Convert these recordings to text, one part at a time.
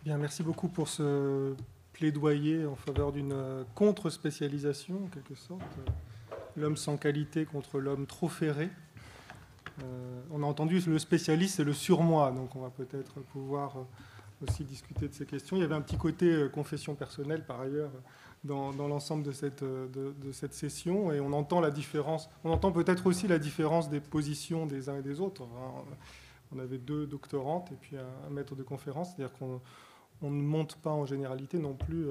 Bien, merci beaucoup pour ce plaidoyer en faveur d'une contre-spécialisation, en quelque sorte. L'homme sans qualité contre l'homme trop ferré. On a entendu le spécialiste, c'est le surmoi, donc on va peut-être pouvoir aussi discuter de ces questions. Il y avait un petit côté confession personnelle, par ailleurs, dans l'ensemble de cette session, et on entend la différence, on entend peut-être aussi la différence des positions des uns et des autres. On avait 2 doctorantes et puis un maître de conférence, c'est-à-dire qu'on ne monte pas en généralité non plus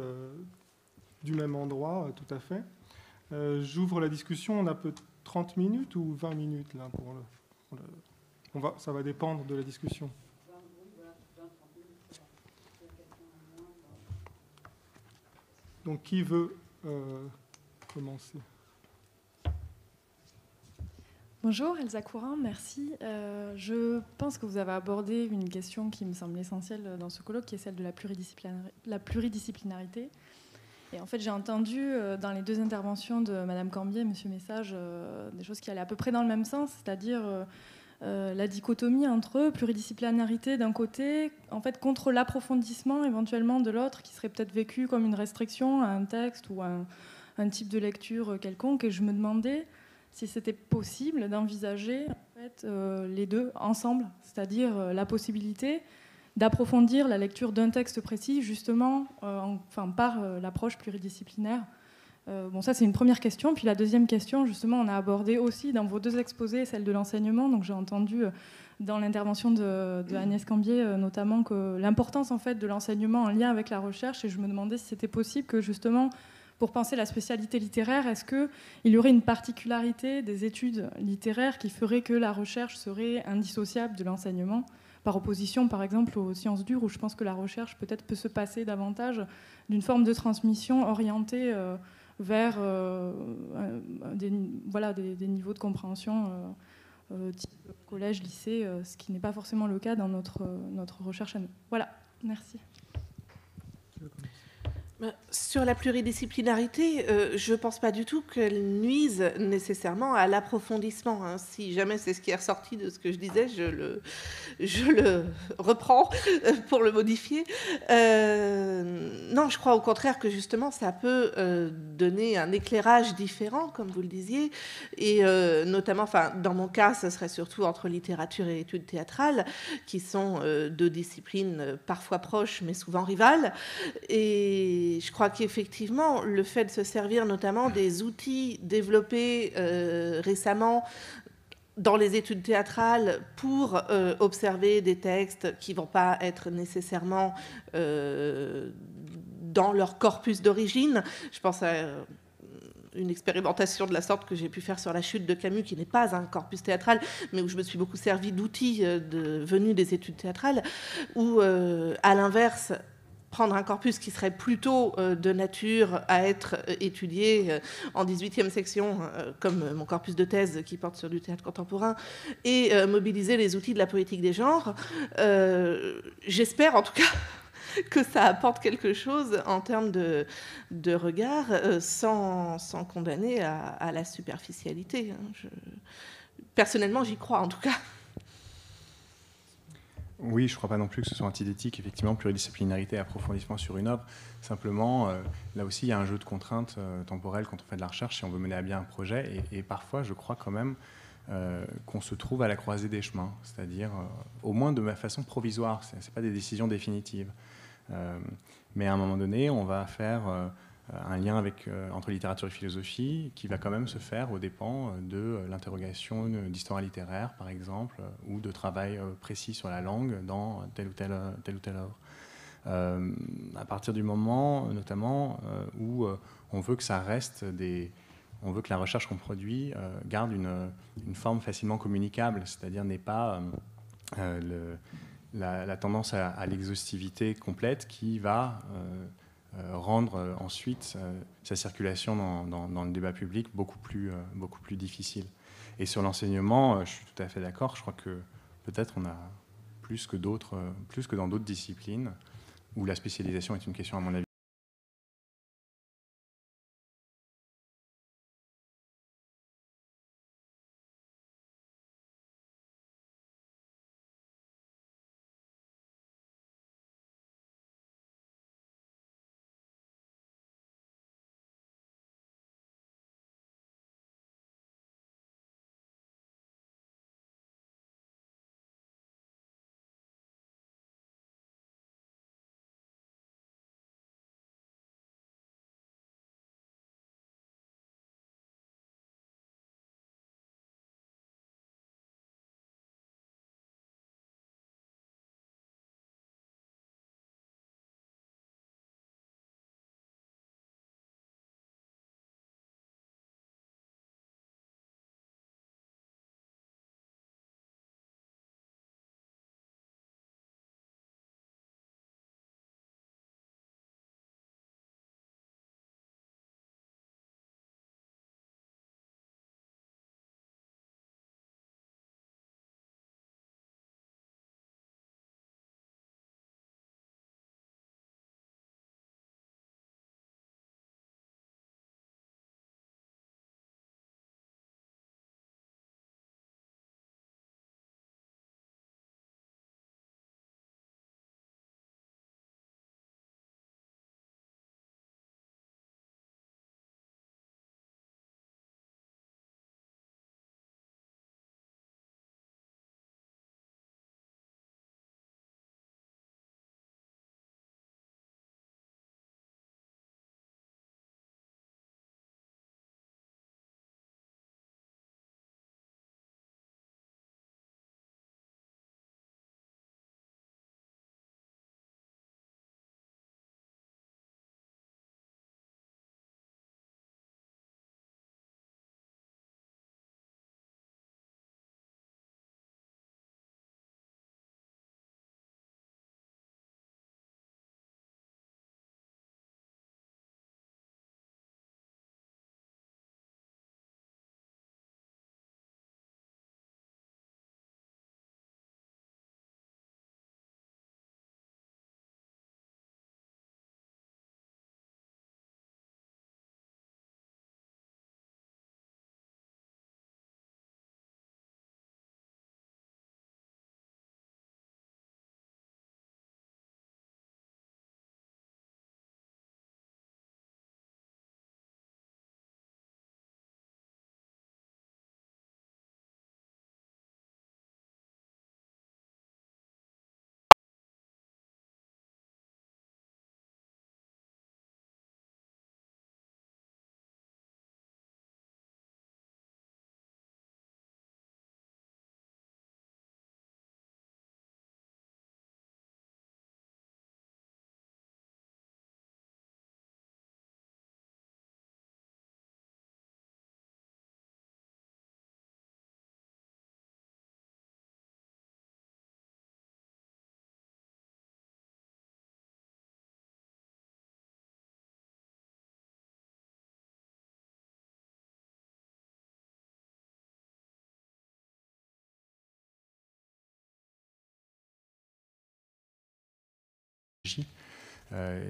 du même endroit, tout à fait. J'ouvre la discussion, on a peut-être 30 minutes ou 20 minutes là ça va dépendre de la discussion. Donc qui veut commencer? Bonjour Elsa Courant, merci. Je pense que vous avez abordé une question qui me semble essentielle dans ce colloque, qui est celle de la pluridisciplinarité. Et en fait, j'ai entendu dans les 2 interventions de Madame Cambier et Monsieur Message des choses qui allaient à peu près dans le même sens, c'est-à-dire la dichotomie entre pluridisciplinarité d'un côté, en fait, contre l'approfondissement éventuellement de l'autre, qui serait peut-être vécu comme une restriction à un texte ou à un type de lecture quelconque. Et je me demandais si c'était possible d'envisager en fait, les deux ensemble, c'est-à-dire la possibilité d'approfondir la lecture d'un texte précis, justement, par l'approche pluridisciplinaire. Bon, ça, c'est une première question. Puis la deuxième question, justement, on a abordé aussi dans vos 2 exposés, celle de l'enseignement. Donc j'ai entendu dans l'intervention de Agnès Cambier, notamment, que l'importance en fait, de l'enseignement en lien avec la recherche. Et je me demandais si c'était possible que, justement, pour penser la spécialité littéraire, est-ce qu'il y aurait une particularité des études littéraires qui ferait que la recherche serait indissociable de l'enseignement, par opposition, par exemple, aux sciences dures, où je pense que la recherche peut-être peut se passer davantage d'une forme de transmission orientée vers des niveaux de compréhension type collège, lycée, ce qui n'est pas forcément le cas dans notre recherche à nous. Voilà, merci. Sur la pluridisciplinarité, je ne pense pas du tout qu'elle nuise nécessairement à l'approfondissement. Hein. Si jamais c'est ce qui est ressorti de ce que je disais, je le reprends pour le modifier. Non, je crois au contraire que justement ça peut donner un éclairage différent, comme vous le disiez, et notamment, dans mon cas, ce serait surtout entre littérature et études théâtrales, qui sont 2 disciplines parfois proches, mais souvent rivales. Et je crois qu'effectivement, le fait de se servir notamment des outils développés récemment dans les études théâtrales pour observer des textes qui ne vont pas être nécessairement dans leur corpus d'origine. Je pense à une expérimentation de la sorte que j'ai pu faire sur La Chute de Camus, qui n'est pas un corpus théâtral, mais où je me suis beaucoup servi d'outils venus des études théâtrales, où, à l'inverse, prendre un corpus qui serait plutôt de nature à être étudié en 18e section, comme mon corpus de thèse qui porte sur du théâtre contemporain, et mobiliser les outils de la poétique des genres. J'espère en tout cas que ça apporte quelque chose en termes de regard, sans condamner à la superficialité. Personnellement, j'y crois en tout cas. Oui, je ne crois pas non plus que ce soit antithétique, effectivement, pluridisciplinarité et approfondissement sur une œuvre. Simplement, là aussi, il y a un jeu de contraintes temporelles quand on fait de la recherche, si on veut mener à bien un projet. Et parfois, je crois quand même qu'on se trouve à la croisée des chemins, c'est-à-dire, au moins de ma façon provisoire, ce n'est pas des décisions définitives. Mais à un moment donné, on va faire un lien entre littérature et philosophie qui va quand même se faire aux dépens de l'interrogation d'histoire littéraire, par exemple, ou de travail précis sur la langue dans telle ou telle œuvre. À partir du moment, notamment, où on veut que ça reste on veut que la recherche qu'on produit garde une forme facilement communicable, c'est-à-dire n'est pas la tendance à l'exhaustivité complète qui va rendre ensuite sa circulation dans le débat public beaucoup plus difficile. Et sur l'enseignement, je suis tout à fait d'accord. Je crois que peut-être on a plus que dans d'autres disciplines où la spécialisation est une question, à mon avis,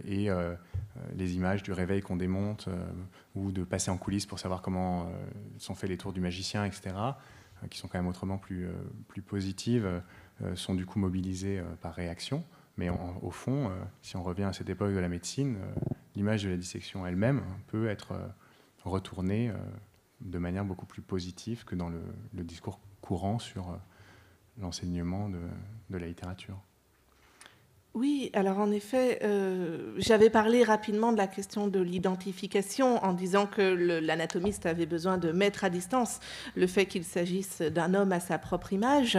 et les images du réveil qu'on démonte ou de passer en coulisses pour savoir comment sont faits les tours du magicien, etc., qui sont quand même autrement plus positives, sont du coup mobilisées par réaction. Mais au fond, si on revient à cette époque de la médecine, l'image de la dissection elle-même peut être retournée de manière beaucoup plus positive que dans le discours courant sur l'enseignement de la littérature. Oui, alors en effet, j'avais parlé rapidement de la question de l'identification en disant que l'anatomiste avait besoin de mettre à distance le fait qu'il s'agisse d'un homme à sa propre image.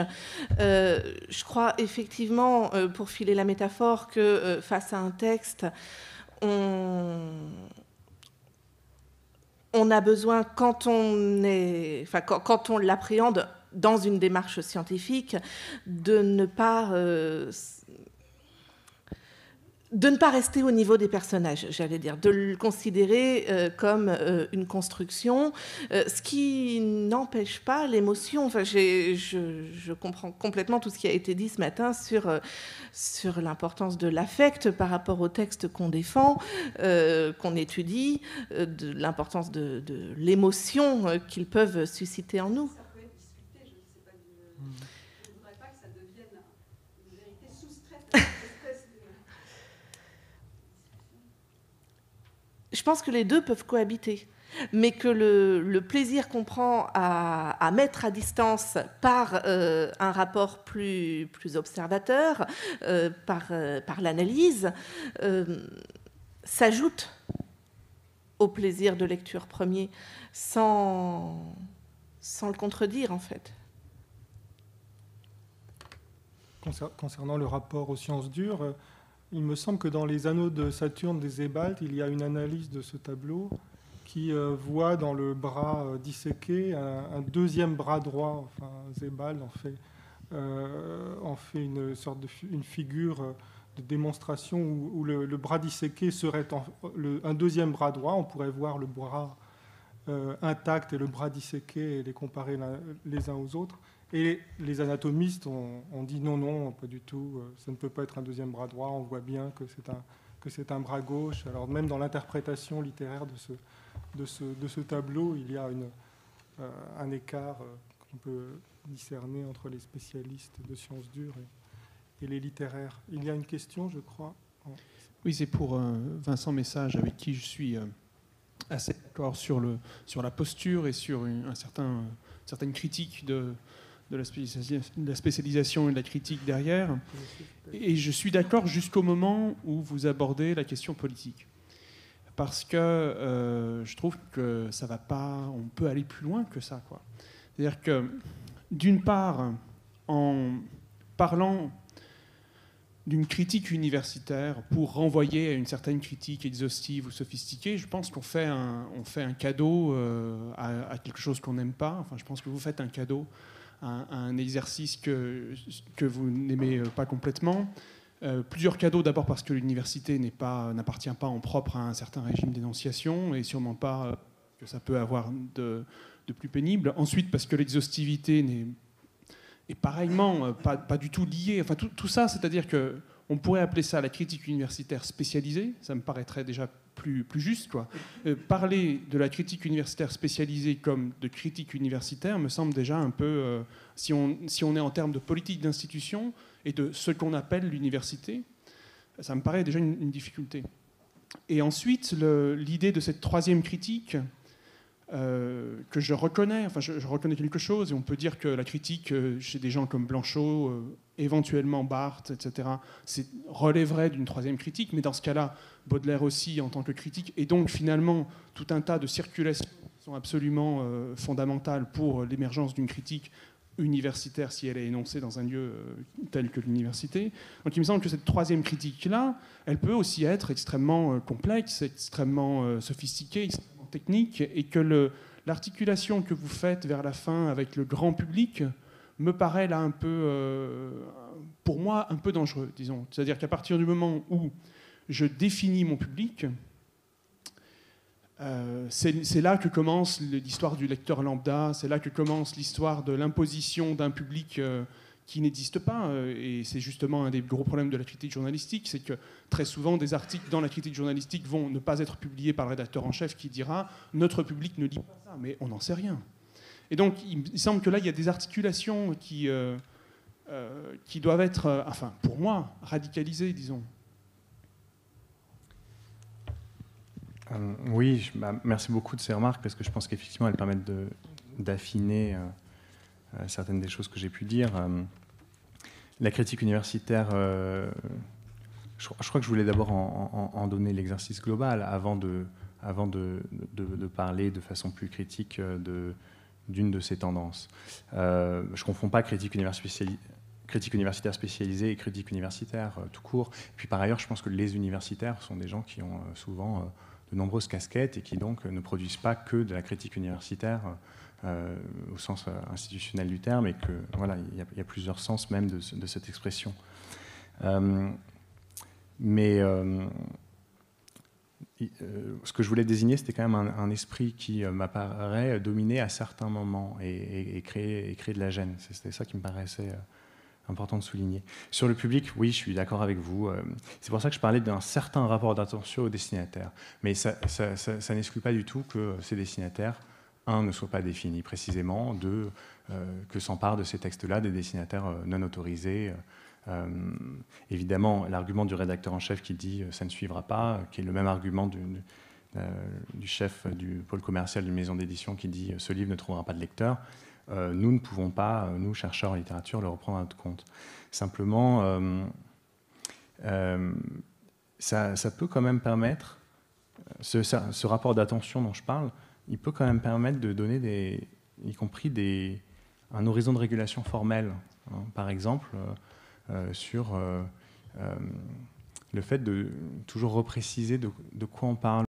Je crois effectivement, pour filer la métaphore, que face à un texte, on a besoin, quand on l'appréhende dans une démarche scientifique, de ne pas rester au niveau des personnages, j'allais dire, de le considérer comme une construction, ce qui n'empêche pas l'émotion. Enfin, je comprends complètement tout ce qui a été dit ce matin sur l'importance de l'affect par rapport au texte qu'on défend, qu'on étudie, de l'importance de l'émotion qu'ils peuvent susciter en nous. Je pense que les deux peuvent cohabiter, mais que le plaisir qu'on prend à mettre à distance par un rapport plus observateur, par l'analyse, s'ajoute au plaisir de lecture premier, sans le contredire, en fait. Concernant le rapport aux sciences dures, il me semble que dans les Anneaux de Saturne des Ébalt, il y a une analyse de ce tableau qui voit dans le bras disséqué un deuxième bras droit. Enfin, Zébald en fait une sorte une figure de démonstration où le bras disséqué serait un deuxième bras droit. On pourrait voir le bras intact et le bras disséqué et les comparer les uns aux autres. Et les anatomistes ont dit non, pas du tout, ça ne peut pas être un deuxième bras droit, on voit bien que c'est un bras gauche. Alors même dans l'interprétation littéraire de ce tableau, il y a un écart qu'on peut discerner entre les spécialistes de sciences dures et les littéraires. Il y a une question, je crois. Oui, c'est pour Vincent Message, avec qui je suis assez d'accord sur la posture et sur une certaine critique de la spécialisation et de la critique derrière. Et je suis d'accord jusqu'au moment où vous abordez la question politique. Parce que je trouve que ça va pas... On peut aller plus loin que ça, quoi. C'est-à-dire que, d'une part, en parlant d'une critique universitaire pour renvoyer à une certaine critique exhaustive ou sophistiquée, je pense qu'on fait un cadeau à quelque chose qu'on n'aime pas. Enfin, je pense que vous faites un cadeau à un exercice que vous n'aimez pas complètement. Plusieurs cadeaux, d'abord parce que l'université n'appartient pas en propre à un certain régime d'énonciation et sûrement pas que ça peut avoir de plus pénible. Ensuite, parce que l'exhaustivité est pareillement pas du tout liée. Enfin, tout ça, c'est-à-dire qu'on pourrait appeler ça la critique universitaire spécialisée. Ça me paraîtrait déjà plus juste, quoi. Parler de la critique universitaire spécialisée comme de critique universitaire me semble déjà un peu... si on est en termes de politique d'institution et de ce qu'on appelle l'université, ça me paraît déjà une difficulté. Et ensuite, l'idée de cette troisième critique, que je reconnais, enfin je reconnais quelque chose, et on peut dire que la critique chez des gens comme Blanchot, éventuellement Barthes, etc., relèverait d'une troisième critique, mais dans ce cas-là, Baudelaire aussi en tant que critique, et donc finalement tout un tas de circulations qui sont absolument fondamentales pour l'émergence d'une critique universitaire si elle est énoncée dans un lieu tel que l'université. Donc il me semble que cette troisième critique-là, elle peut aussi être extrêmement complexe, extrêmement sophistiquée, extrêmement technique, et que l'articulation que vous faites vers la fin avec le grand public me paraît là un peu, pour moi, un peu dangereux, disons. C'est-à-dire qu'à partir du moment où je définis mon public, c'est là que commence l'histoire du lecteur lambda, c'est là que commence l'histoire de l'imposition d'un public qui n'existe pas. Et c'est justement un des gros problèmes de la critique journalistique, c'est que très souvent, des articles dans la critique journalistique vont ne pas être publiés par le rédacteur en chef qui dira « notre public ne lit pas ça », mais on n'en sait rien. Et donc, il semble que là, il y a des articulations qui doivent être, enfin, pour moi, radicalisées, disons. Oui, merci beaucoup de ces remarques, parce que je pense qu'effectivement, elles permettent d'affiner certaines des choses que j'ai pu dire. La critique universitaire, je crois que je voulais d'abord en donner l'exercice global avant de parler de façon plus critique d'une de ces tendances. Je ne confonds pas critique universitaire spécialisée et critique universitaire tout court. Puis par ailleurs, je pense que les universitaires sont des gens qui ont souvent de nombreuses casquettes et qui donc ne produisent pas que de la critique universitaire au sens institutionnel du terme, et que voilà, il y a plusieurs sens même de cette expression. Mais ce que je voulais désigner, c'était quand même un esprit qui m'apparaît dominer à certains moments et créer de la gêne. C'était ça qui me paraissait important de souligner. Sur le public, oui, je suis d'accord avec vous. C'est pour ça que je parlais d'un certain rapport d'attention aux destinataires. Mais ça n'exclut pas du tout que ces destinataires, un, ne soient pas définis précisément, deux, que s'emparent de ces textes-là des destinataires non autorisés. Évidemment, l'argument du rédacteur en chef qui dit « ça ne suivra pas », qui est le même argument du chef du pôle commercial d'une maison d'édition qui dit « ce livre ne trouvera pas de lecteur », nous ne pouvons pas, nous, chercheurs en littérature, le reprendre à notre compte. Simplement, ça peut quand même permettre, ce rapport d'attention dont je parle, il peut quand même permettre de donner, y compris un horizon de régulation formelle. Hein, par exemple, sur le fait de toujours repréciser de quoi on parle.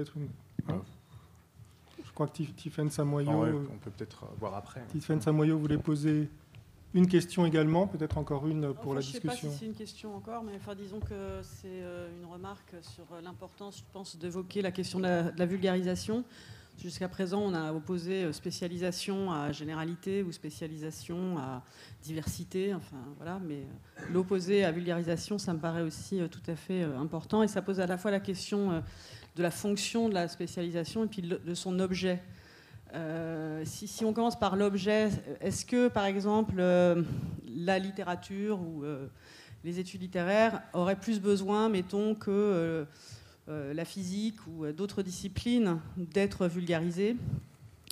peut-être une... Je crois que Tiffaine Samoyo, on peut peut-être voir après. Tiffaine Samoyo voulait poser une question également, peut-être encore une pour la discussion. Je ne sais pas si c'est une question encore, mais disons que c'est une remarque sur l'importance, je pense, d'évoquer la question de la vulgarisation. Jusqu'à présent, on a opposé spécialisation à généralité ou spécialisation à diversité, enfin voilà, mais l'opposer à vulgarisation, ça me paraît aussi tout à fait important, et ça pose à la fois la question de la fonction de la spécialisation et puis de son objet. Si on commence par l'objet, est-ce que, par exemple, la littérature ou les études littéraires auraient plus besoin, mettons, que la physique ou d'autres disciplines d'être vulgarisées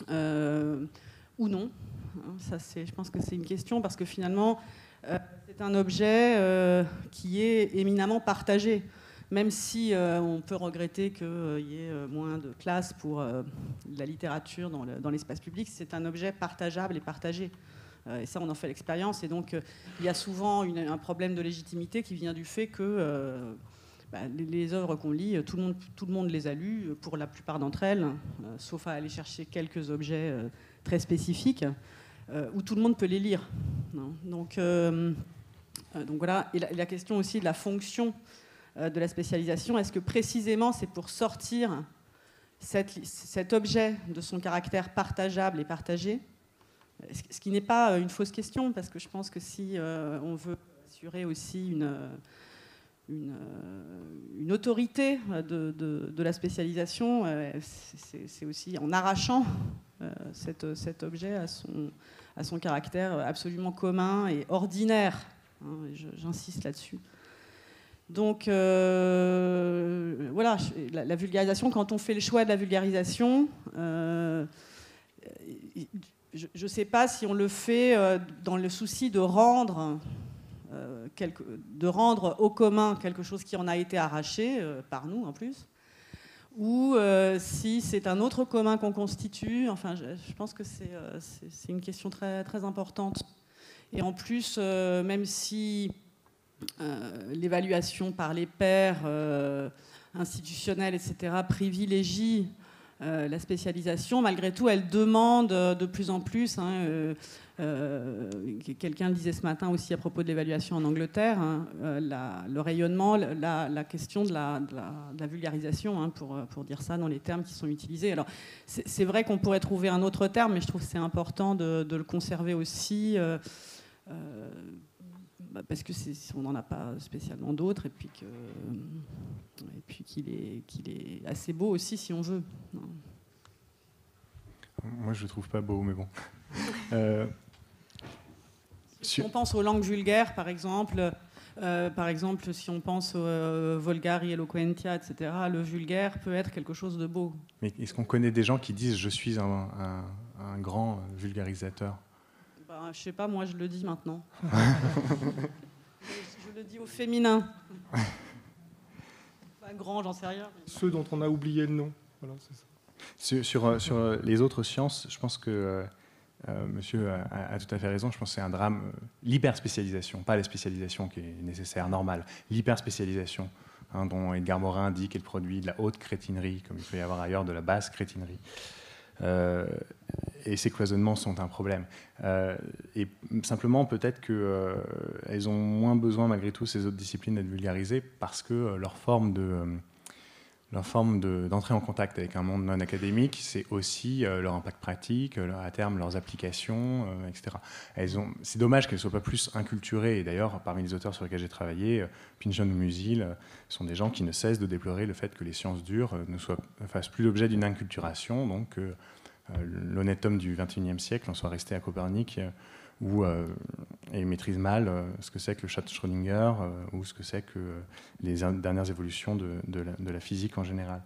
ou non? Ça, je pense que c'est une question, parce que finalement, c'est un objet qui est éminemment partagé. Même si on peut regretter qu'il y ait moins de classes pour la littérature dans l'espace public, c'est un objet partageable et partagé. Et ça, on en fait l'expérience. Et donc, il y a souvent un problème de légitimité qui vient du fait que les œuvres qu'on lit, tout le monde les a lues, pour la plupart d'entre elles, sauf à aller chercher quelques objets très spécifiques, où tout le monde peut les lire. Donc voilà. Et la question aussi de la fonction de la spécialisation, est-ce que précisément c'est pour sortir cet objet de son caractère partageable et partagé, ce qui n'est pas une fausse question, parce que je pense que si on veut assurer aussi une autorité de la spécialisation, c'est aussi en arrachant cet objet à son caractère absolument commun et ordinaire. J'insiste là-dessus. Donc voilà, la vulgarisation, quand on fait le choix de la vulgarisation, je ne sais pas si on le fait dans le souci de rendre au commun quelque chose qui en a été arraché, par nous en plus, ou si c'est un autre commun qu'on constitue. Enfin, je pense que c'est une question très, très importante. Et en plus, même si l'évaluation par les pairs institutionnels, etc., privilégie la spécialisation, malgré tout, elle demande de plus en plus. Quelqu'un le disait ce matin aussi à propos de l'évaluation en Angleterre, le rayonnement, la question de la vulgarisation, pour dire ça dans les termes qui sont utilisés. Alors, c'est vrai qu'on pourrait trouver un autre terme, mais je trouve que c'est important de le conserver aussi. Parce que on n'en a pas spécialement d'autres, et puis qu'il est assez beau aussi, si on veut. Moi, je le trouve pas beau, mais bon. Si on pense aux langues vulgaires, par exemple, si on pense au volgari, eloquentia, etc., le vulgaire peut être quelque chose de beau. Mais est-ce qu'on connaît des gens qui disent « je suis un grand vulgarisateur » ? Je sais pas, moi je le dis maintenant. Je le dis au féminin. Pas grand, j'en sais rien. Ceux dont on a oublié le nom. Voilà, c'est ça. Sur les autres sciences, je pense que monsieur a tout à fait raison. Je pense que c'est un drame. L'hyperspécialisation, pas la spécialisation qui est nécessaire, normale. L'hyperspécialisation, dont Edgar Morin dit qu'elle produit de la haute crétinerie, comme il peut y avoir ailleurs de la basse crétinerie. Et ces cloisonnements sont un problème. Et simplement, peut-être qu'elles ont moins besoin, malgré tout, ces autres disciplines d'être vulgarisées, parce que leur forme d'entrer en contact avec un monde non académique, c'est aussi leur impact pratique, à terme leurs applications, etc. C'est dommage qu'elles ne soient pas plus inculturées. Et d'ailleurs, parmi les auteurs sur lesquels j'ai travaillé, Pynchon ou Musil sont des gens qui ne cessent de déplorer le fait que les sciences dures ne fassent plus l'objet d'une inculturation, donc l'honnête homme du XXIe siècle en soit resté à Copernic, et maîtrise mal ce que c'est que le chat de Schrödinger, ou ce que c'est que les dernières évolutions de la physique en général.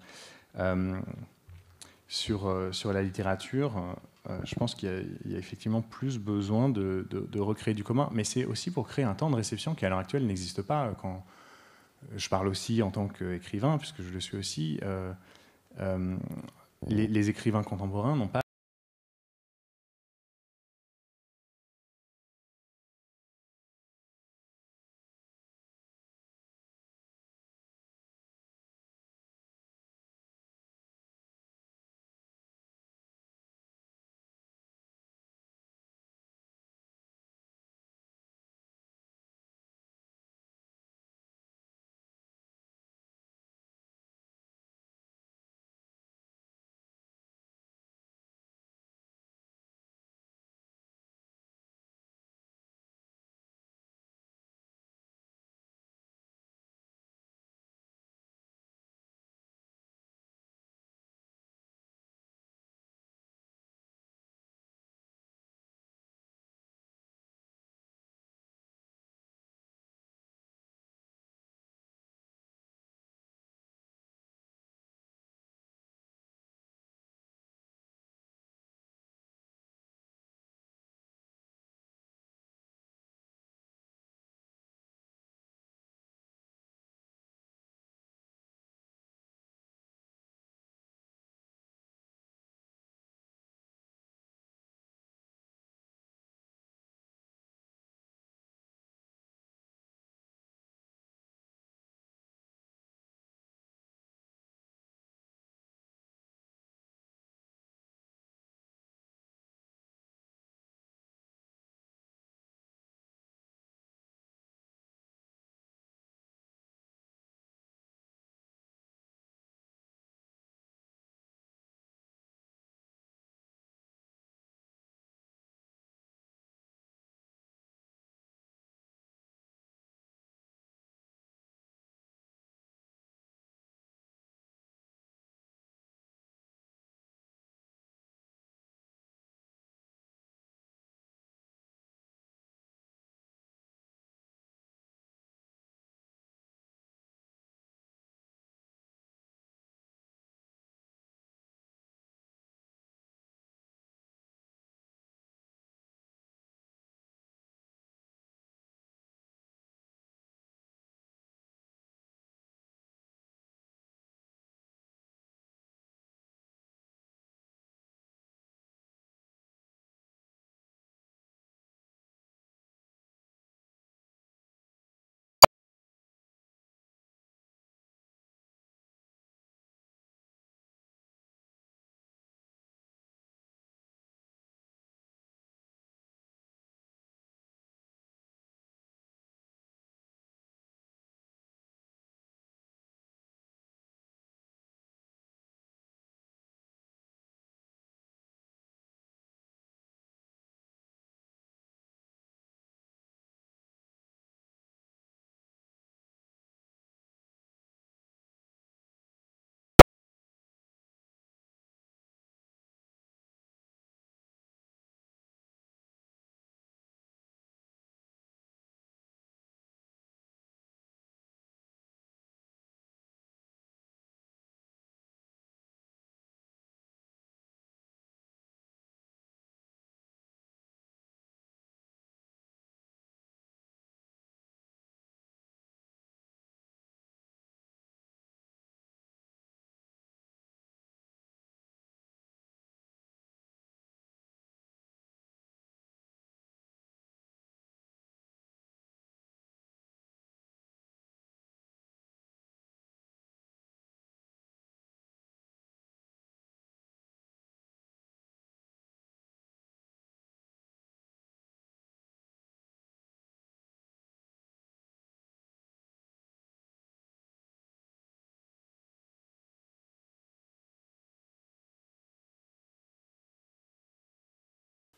Sur la littérature, je pense qu'il y a effectivement plus besoin de recréer du commun, mais c'est aussi pour créer un temps de réception qui à l'heure actuelle n'existe pas. Quand je parle aussi en tant qu'écrivain, puisque je le suis aussi, les écrivains contemporains n'ont pas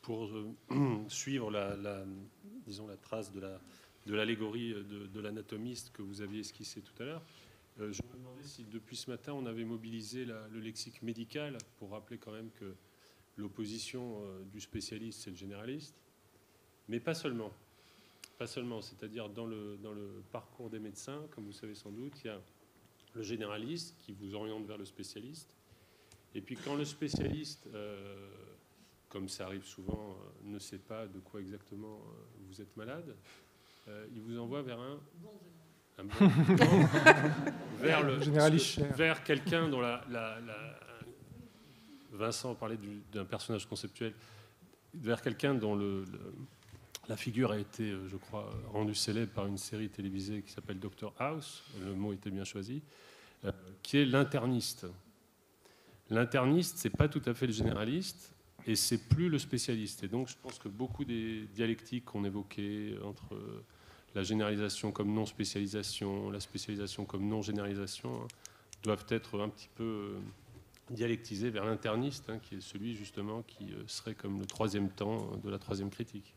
pour suivre disons, la trace de l'allégorie de l'anatomiste que vous aviez esquissé tout à l'heure, je me demandais si depuis ce matin on avait mobilisé le lexique médical pour rappeler quand même que l'opposition du spécialiste c'est le généraliste, mais pas seulement. Pas seulement, c'est-à-dire dans le parcours des médecins, comme vous savez sans doute, il y a le généraliste qui vous oriente vers le spécialiste. Et puis quand le spécialiste, comme ça arrive souvent, ne sait pas de quoi exactement vous êtes malade, il vous envoie vers un bon vers quelqu'un dont Vincent parlait d'un personnage conceptuel, vers quelqu'un dont la figure a été, je crois, rendue célèbre par une série télévisée qui s'appelle Dr House, le mot était bien choisi, qui est l'interniste. L'interniste, c'est pas tout à fait le généraliste, et c'est plus le spécialiste. Et donc, je pense que beaucoup des dialectiques qu'on évoquait entre la généralisation comme non-spécialisation, la spécialisation comme non-généralisation, doivent être un petit peu dialectisés vers l'interniste, qui est celui, justement, qui serait comme le troisième temps de la troisième critique.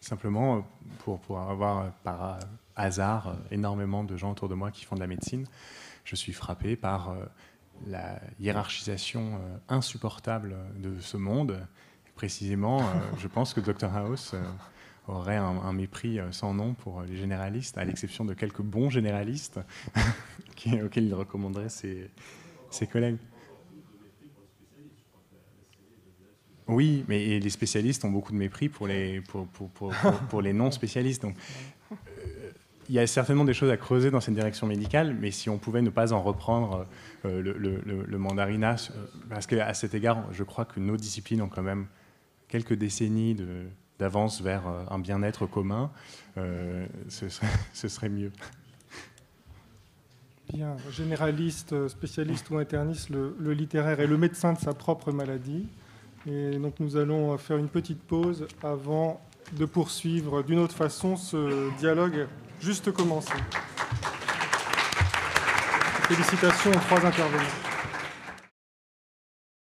Simplement, pour avoir par hasard énormément de gens autour de moi qui font de la médecine, je suis frappé par la hiérarchisation insupportable de ce monde. Précisément, je pense que Dr House aurait un mépris sans nom pour les généralistes, à l'exception de quelques bons généralistes auxquels il recommanderait ses collègues. Oui, mais les spécialistes ont beaucoup de mépris pour les non-spécialistes. Donc, il y a certainement des choses à creuser dans cette direction médicale, mais si on pouvait ne pas en reprendre le mandarinat, parce qu'à cet égard, je crois que nos disciplines ont quand même quelques décennies d'avance vers un bien-être commun, ce serait mieux. Bien, généraliste, spécialiste ou interniste, le littéraire est le médecin de sa propre maladie. Et donc nous allons faire une petite pause avant de poursuivre d'une autre façon ce dialogue juste commencé. Félicitations aux 3 intervenants.